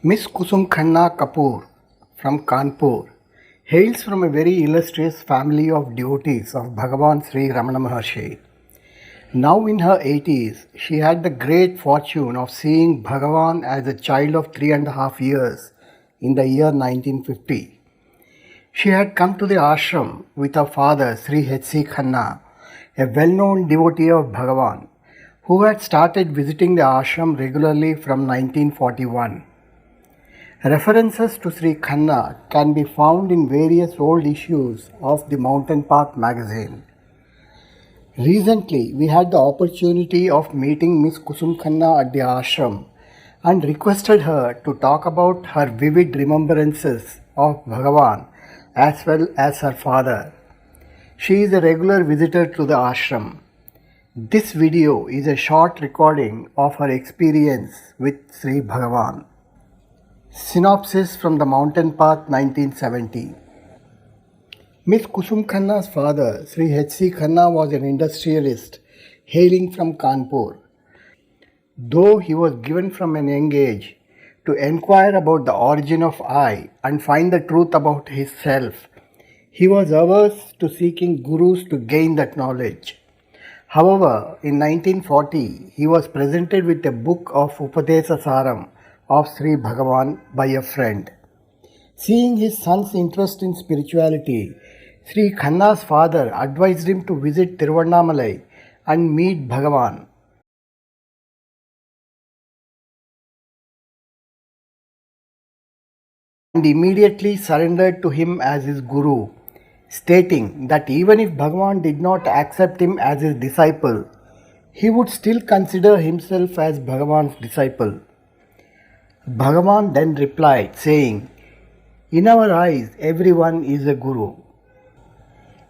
Miss Kusum Khanna Kapoor from Kanpur hails from a very illustrious family of devotees of Bhagavan Sri Ramana Maharshi. Now in her 80s, she had the great fortune of seeing Bhagavan as a child of 3.5 years in the year 1950. She had come to the ashram with her father Sri H.C. Khanna, a well-known devotee of Bhagavan, who had started visiting the ashram regularly from 1941. References to Sri Khanna can be found in various old issues of the Mountain Path magazine. Recently, we had the opportunity of meeting Miss Kusum Khanna at the ashram and requested her to talk about her vivid remembrances of Bhagavan as well as her father. She is a regular visitor to the ashram. This video is a short recording of her experience with Sri Bhagavan. Synopsis from the Mountain Path 1970. Miss Kusum Khanna's father, Sri H.C. Khanna, was an industrialist hailing from Kanpur. Though he was given from an young age to inquire about the origin of I and find the truth about his self, he was averse to seeking gurus to gain that knowledge. However, in 1940, he was presented with a book of Upadesa Saram of Sri Bhagavan by a friend. Seeing his son's interest in spirituality, Sri Khanna's father advised him to visit Tiruvannamalai and meet Bhagavan. And immediately surrendered to him as his guru, stating that even if Bhagavan did not accept him as his disciple, he would still consider himself as Bhagavan's disciple. Bhagavan then replied, saying, "In our eyes, everyone is a guru."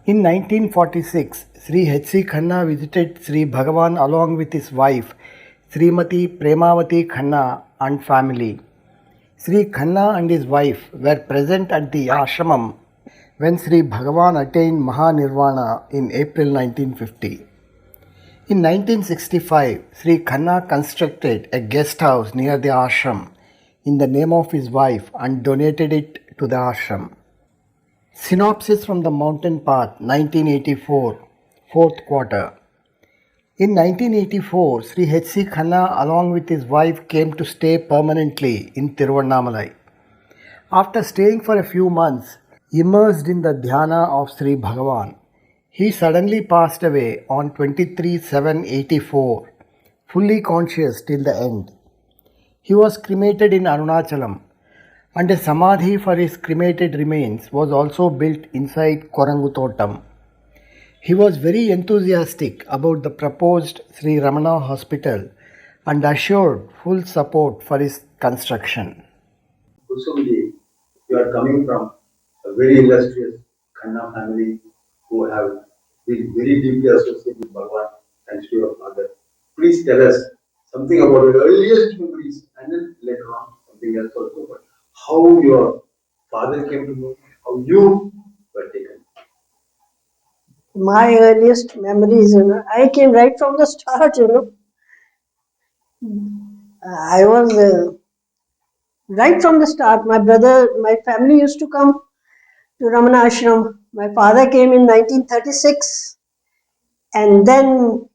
In 1946, Sri H.C. Khanna visited Sri Bhagavan along with his wife, Srimati Premavati Khanna and family. Sri Khanna and his wife were present at the ashramam when Sri Bhagavan attained Mahanirvana in April 1950. In 1965, Sri Khanna constructed a guest house near the ashram in the name of his wife and donated it to the ashram. Synopsis from the Mountain Path 1984, 4th quarter. In 1984, Sri H.C. Khanna along with his wife came to stay permanently in Tiruvannamalai. After staying for a few months, immersed in the dhyana of Sri Bhagavan, he suddenly passed away on 23/7/84, fully conscious till the end. He was cremated in Arunachalam, and a samadhi for his cremated remains was also built inside Korangutotam. He was very enthusiastic about the proposed Sri Ramana Hospital and assured full support for its construction. Kusumji, you are coming from a very illustrious Khanna family who have been very deeply associated with Bhagavan thanks to your father. Please tell us something about your earliest memories and then later on something else also. But how your father came to know, how you were taken. My earliest memories, I came right from the start. I was right from the start. My family used to come to Ramana Ashram. My father came in 1936, and then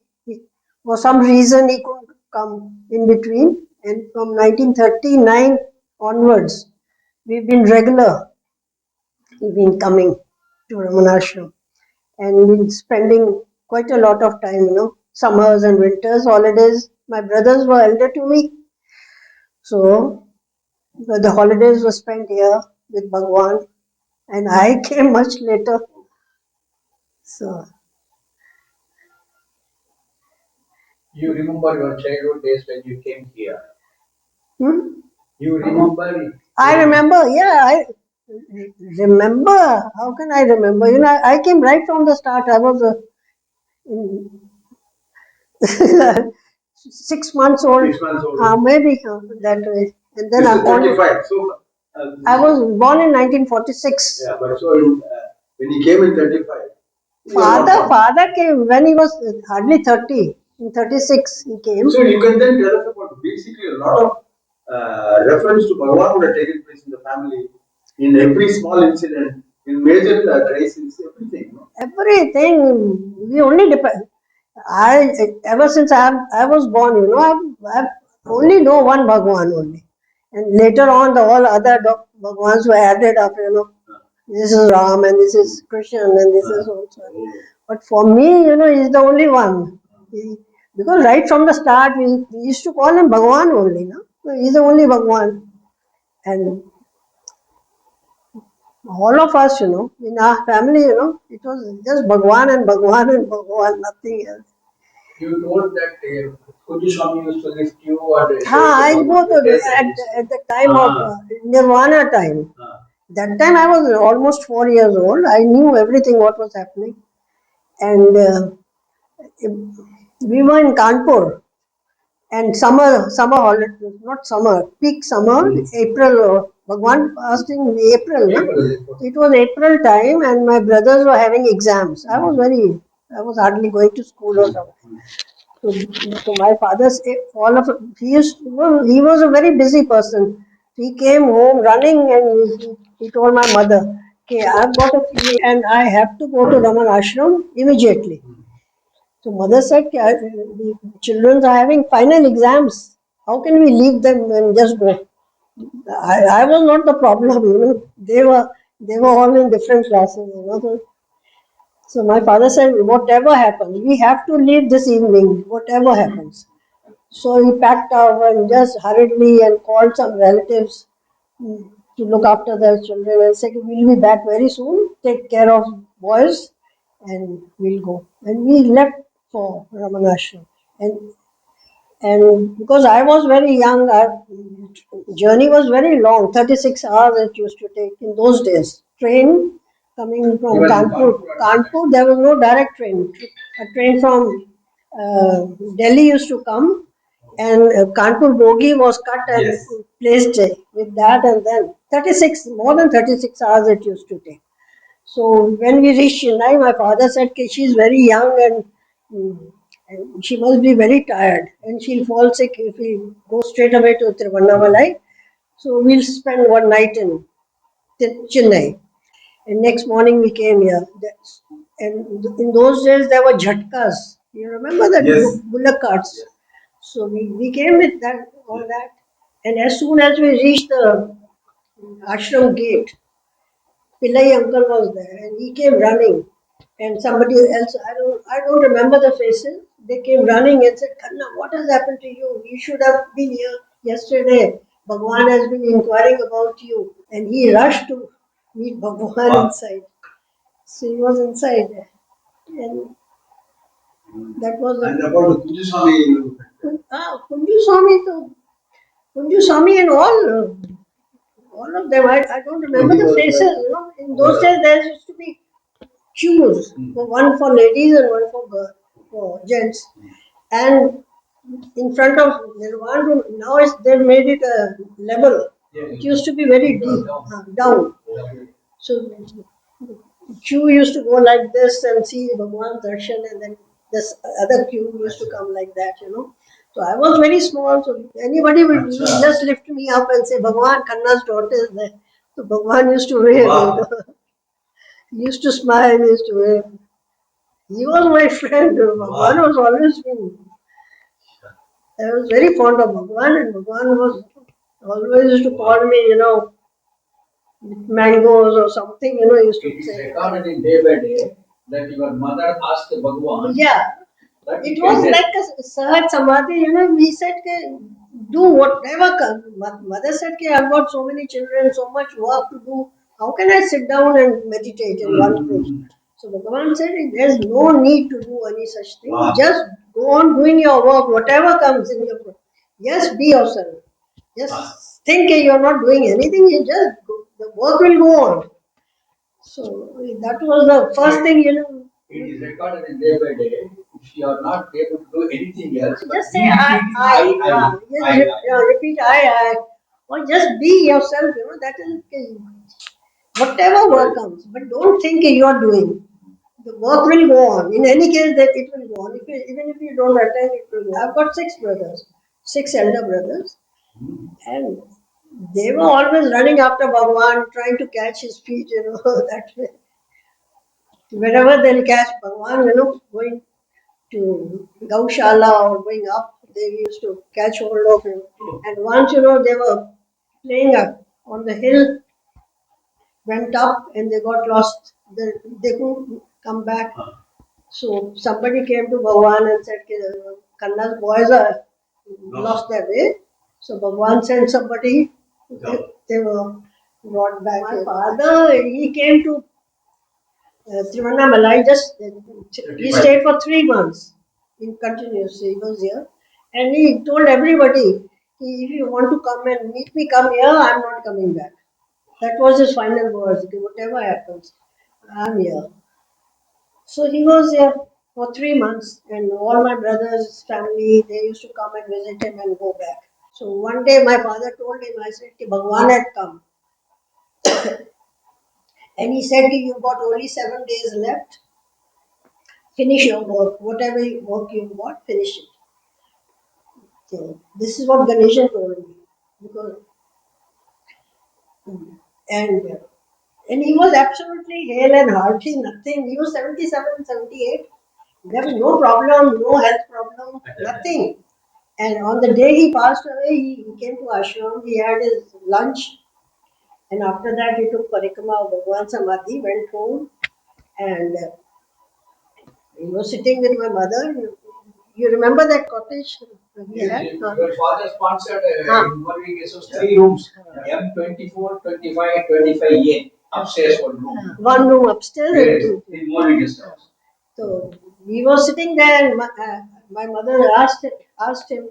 for some reason he couldn't come in between. And from 1939 onwards, we've been regular. We've been coming to Ramana Ashram, and we've been spending quite a lot of time, summers and winters, holidays. My brothers were elder to me, so the holidays were spent here with Bhagwan, and I came much later. So, You remember your childhood days when you came here? hmm? You remember? I remember, yeah, I remember. How can I remember? I came right from the start. I was 6 months old. 6 months old. Maybe that way. And then This I is born. 35. So, I was born in 1946. yeah, but so when he came in 35, you are not born. Father came when he was hardly 30. In 36 he came. So you can then tell us about basically a lot of reference to Bhagavan would have taken place in the family, in every small incident, in major crisis, everything. No? Everything we only depend. I ever since I was born, I've only know one Bhagwan only, and later on the all other Bhagwans were added up. This is Ram and this is Krishna and this is also. But for me, he's the only one. Because right from the start, we used to call him Bhagwan only. No, so he's the only Bhagwan, and all of us, in our family, it was just Bhagwan and Bhagwan and Bhagwan, nothing else. You told that Kuji Swami used to lift you or I go to at the time of Nirvana time. That time I was almost 4 years old. I knew everything what was happening, and we were in Kanpur. And summer holiday, not summer, peak summer, April. Bhagwan passed in April, no? It was April time, and my brothers were having exams. I was hardly going to school or something. So my father, all of well, he was a very busy person. He came home running, and he told my mother, "Okay, I've got a fever and I have to go to Raman Ashram immediately." So mother said, "The children are having final exams. How can we leave them and just go?" I was not the problem, They were all in different classes. So my father said, "Whatever happens, we have to leave this evening, whatever happens." So he packed up and just hurriedly and called some relatives to look after their children and said, "We'll be back very soon. Take care of boys and we'll go." And we left for Ramanashram. And because I was very young, our journey was very long, 36 hours it used to take in those days. Train coming from Kanpur, there was no direct train. A train from Delhi used to come, and Kanpur bogie was cut and placed with that, and then 36, more than 36 hours it used to take. So when we reached Chennai, my father said, "Okay, she's very young and she must be very tired and she'll fall sick if we go straight away to Tiruvannamalai. So we'll spend one night in Chennai." And next morning we came here. And in those days there were jhatkas. You remember that bullock carts? So we came with that, all that. And as soon as we reached the ashram gate, Pillai uncle was there and he came running. And somebody else, I don't remember the faces. They came running and said, "Kanna, what has happened to you? You should have been here yesterday. Bhagwan has been inquiring about you." And he rushed to meet Bhagwan inside. So he was inside. And that was And about Kujuswami. Kunju Swami, Kunju Swami and all of them. I don't remember the faces. In those days there used to be queues, one for ladies and one for gents. And in front of Nirvana room, now they've made it a level. It used to be very deep, down. So queue used to go like this and see Bhagwan Darshan, and then this other queue used to come like that. So I was very small, so anybody would just lift me up and say, "Bhagwan, Kanna's daughter is there." So Bhagwan used to wave, He used to smile, he used to wave. He was my friend. Bhagwan was always been. I was very fond of Bhagwan, and Bhagwan was always used to call me, mangoes or something, he used to It is say. recorded in Day by Day that your mother asked Bhagwan. Yeah, it was like a Sahaj Samadhi, we said, "Do whatever comes." Mother said, "I've got so many children, so much work to do. How can I sit down and meditate in one place?" So Bhagavan said, "There's no need to do any such thing. Just go on doing your work, whatever comes in your way. Just be yourself. Just think you're not doing anything, the work will go on." So that was the first thing, It is recorded in Day by Day. If you are not able to do anything else, just say I, repeat I, or just be yourself, that is whatever work comes, but don't think you are doing. The work will go on. In any case, that it will go on. Even if you don't attend, it will go on. I've got 6 brothers, 6 elder brothers, And they were always running after Bhagwan, trying to catch his feet, that way. Wherever they'll catch Bhagwan, going to Gaushala or going up, they used to catch hold of him. And once, they were playing up on the hill, went up and they got lost. They couldn't come back. So somebody came to Bhagwan and said, Kanna's boys are lost their way. So Bhagwan sent somebody, they were brought back. My father, he came to Tiruvannamalai, he stayed for 3 months in continuously. He was here, and he told everybody, if you want to come and meet me, come here. I'm not coming back. That was his final words. Whatever happens, I'm here. So he was here for 3 months, and all my brothers, family, they used to come and visit him and go back. So one day my father told him, I said, Bhagwan had come. And he said, you've got only 7 days left. Finish your work. Whatever work you've got, finish it. So this is what Ganesha told me. Because, and and he was absolutely hale and hearty, nothing. He was 77, 78. There was no problem, no health problem, nothing. And on the day he passed away, he came to ashram, he had his lunch, and after that he took parikrama of Bhagwan Samadhi, went home, and he was sitting with my mother. You remember that cottage we had? Your father sponsored Ah. involving us 3 rooms, M24, 25, 25A, upstairs one room. One room upstairs and Yes, two. involving guest house. So we were sitting there, and my mother asked him,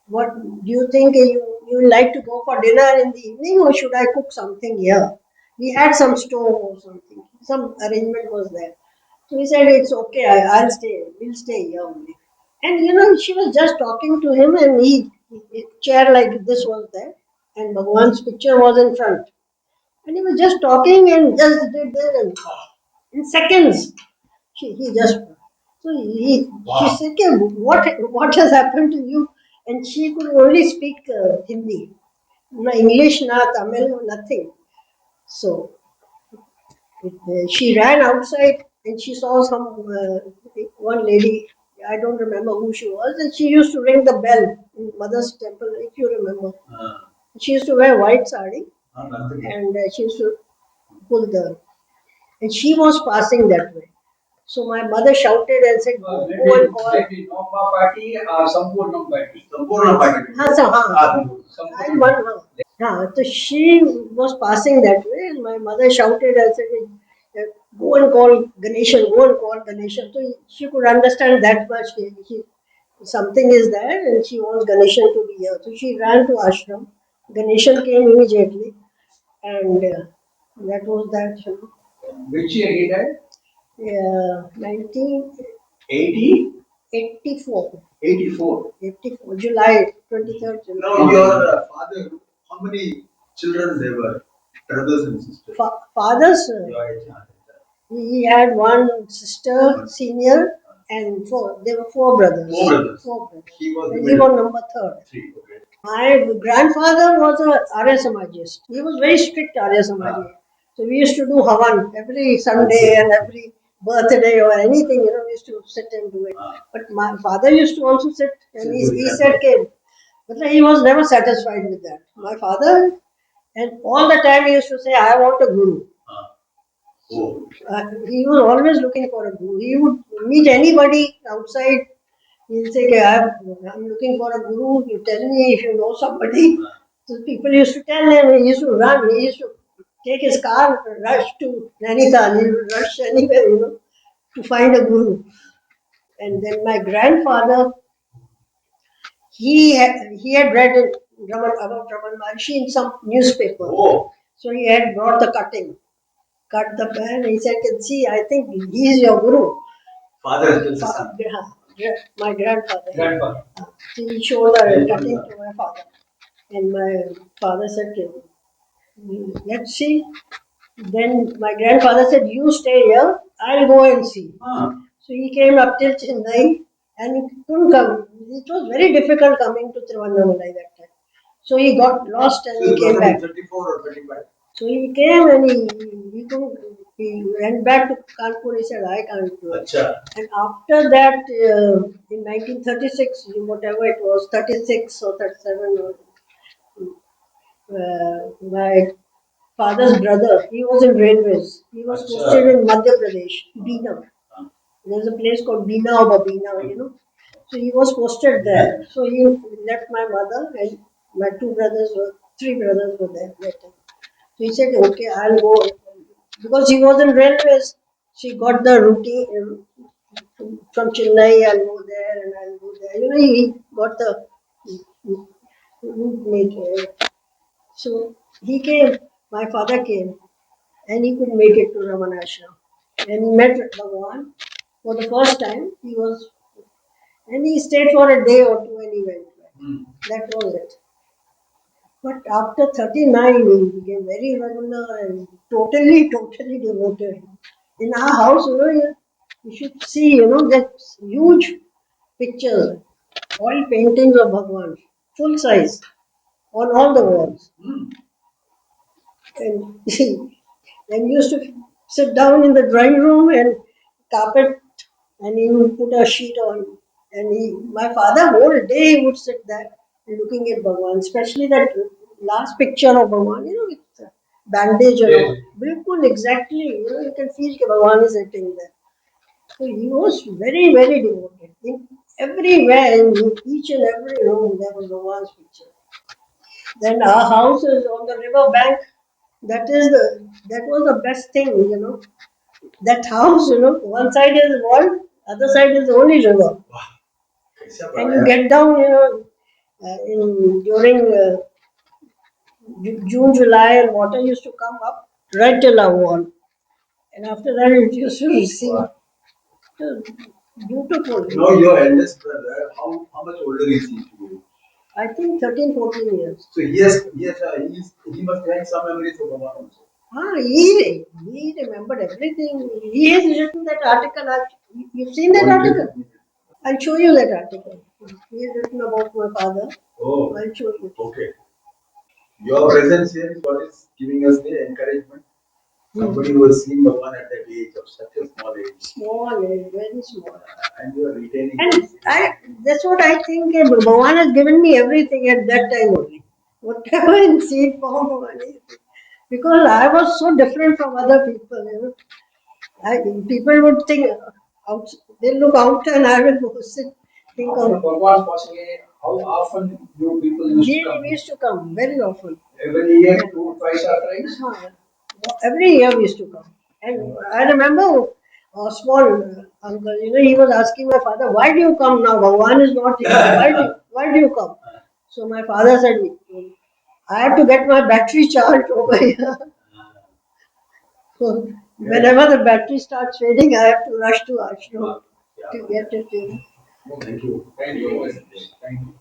"What do you think you like to go for dinner in the evening, or should I cook something here?" We had some stove or something. Some arrangement was there. So he said, "It's okay. I'll stay. We'll stay here only." And she was just talking to him, and chair like this was there, and Bhagwan's picture was in front, and he was just talking and just did this, and in seconds. He just so she said, "Okay, what has happened to you?" And she could only speak Hindi, no English, no Tamil, no nothing. So she ran outside and she saw one lady. I don't remember who she was, and she used to ring the bell in Mother's temple, if you remember. She used to wear white sari, and she used to pull and she was passing that way. So my mother shouted and said, "Go and call." That is Noma party or Sampurnam party? Sampurna party. And one, so she was passing that way, and my mother shouted and said, "Go and call Ganeshan, go and call Ganeshan." So she could understand that much. Something is there, and she wants Ganeshan to be here. So she ran to ashram. Ganeshan came immediately, and that was that. Which year he died? 80? 1984. 84. 84, July 23rd. Now your father, how many children they were? Brothers and sisters? Father's, Your age, he had one sister, senior, and there were four brothers. Four brothers. He was And the he was middle. number third. Three. Okay. My grandfather was a Arya Samajist. He was very strict Arya Samaji. So we used to do Havan every Sunday and every birthday or anything, we used to sit and do it. But my father used to also sit, and he said, but he was never satisfied with that. My father, and all the time he used to say, "I want a guru." Oh. He was always looking for a guru. He would meet anybody outside. He'll say, "Okay, I'm looking for a guru. You tell me if you know somebody." So people used to tell him. He used to run. He used to take his car, rush to Nainital. He would rush anywhere, to find a guru. And then my grandfather, he had read about Raman Maharshi in some newspaper. Oh. So he had brought the cutting, cut the pen. He said, "See, I think he is your guru." Father is still My grandfather. Grandfather. He showed the cutting to my father. And my father said, "Let's see." Then my grandfather said, "You stay here, I'll go and see." So he came up till Chennai and he couldn't come. It was very difficult coming to Tiruvannamalai that time. So he got lost and he came back. 34 or 35. So he came and he went back to Kanpur. He said, I can't do it. Acha. And after that, in 1936, whatever it was, 36 or 37, or, my father's brother, he was in railways. He was Acha. posted in Madhya Pradesh, Bina. There's a place called Bina or Babina, you know. So he was posted there. So he left my mother and my three brothers were there later. So he said, okay, I'll go. Because he was in railways, she got the routine from Chennai, I'll go there and I'll go there. You know, he got the route made. So he came, my father came, and he could make it to Ramanashram. And he met Bhagavan for the first time. And he stayed for a day or two and he went back. That was it. But after 39, he became very regular and totally devoted. In our house, you should see, that huge pictures, oil paintings of Bhagwan, full size, on all the walls. And then used to sit down in the drawing room and carpet, and he would put a sheet on. And my father, whole day he would sit there looking at Bhagwan, especially that last picture of Bhagwan, with the bandage and all. Bilkul, exactly, you can feel that Bhagwan is sitting there. So he was very devoted. In everywhere, in each and every room, there was Bhagwan's picture. Then our house is on the river bank. That was the best thing. That house, one side is wall, other side is only river. And you get down, during June, July, and water used to come up right till our wall. And after that, it used to receive. Beautiful. Now your eldest brother, how much older is he to you? I think 13, 14 years. So he must have some memories of Bhagwan also. He remembered everything. He has written that article. You've seen that article? I'll show you that article. He has written about my father. Oh, I'll show you. okay. Your presence here is what is giving us the encouragement. Somebody who has seen Bhagwan at that age of such a small age. Small age, very small. And you are retaining. And that's what I think. Bhagwan has given me everything at that time only. Whatever in seed form or anything. Because I was so different from other people. People would think, they look out and I will go sit. Think After of. Bhagwan passing away, how often do people used to come? We used to come very often. Every year, twice or thrice? Every year we used to come. And I remember a small uncle, he was asking my father, why do you come now? Bhagwan is not here. Why do you come? So my father said, I have to get my battery charged over here. So whenever the battery starts fading, I have to rush to ashram to get it. Thank you. Thank you. Thank you.